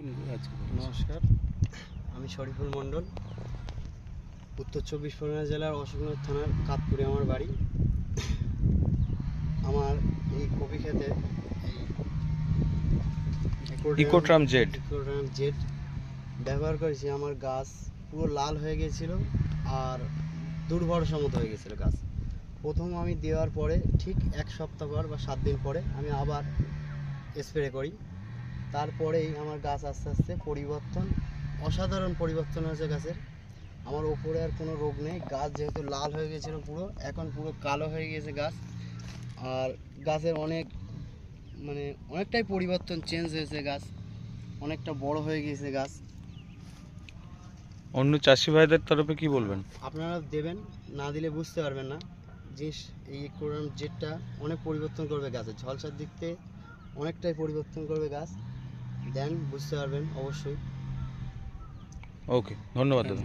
নমস্কার, আমি শরীফুল মণ্ডল, উত্তর 24 পরগনা জেলার অশোকনগর থানার কাতপুরে আমার বাড়ি। আমার এই কপি খেতে ইকোট্রাম জেড ব্যবহার করেছি। আমার গাছ পুরো লাল হয়ে গিয়েছিল আর দুর্ভরসা মতো হয়ে গেছিলো গাছ। প্রথম আমি দেওয়ার পরে ঠিক 1 সপ্তাহ পর বা 7 দিন পরে আমি আবার স্প্রে করি। তারপরেই আমার গাছ আস্তে আস্তে অসাধারণ পরিবর্তন হয়েছে গাছের। আমার ওপরে আর কোনো রোগ নেই। গাছ যেহেতু লাল হয়ে গেছিলো পুরো, এখন পুরো কালো হয়ে গেছে গাছ। আর গাছের অনেকটাই পরিবর্তন চেঞ্জ হয়েছে। গাছ অনেকটা বড় হয়ে গিয়েছে গাছ। অন্য চাষি ভাইদের তরফে কি বলবেন? আপনারা দেবেন, না দিলে বুঝতে পারবেন না। এই ইকোট্রাম জেডটা অনেক পরিবর্তন করবে গাছের ঝলসার দিক থেকে, অনেকটাই পরিবর্তন করবে গাছ। দেন বুঝতে পারবেন অবশ্যই। ওকে, ধন্যবাদ দাদা।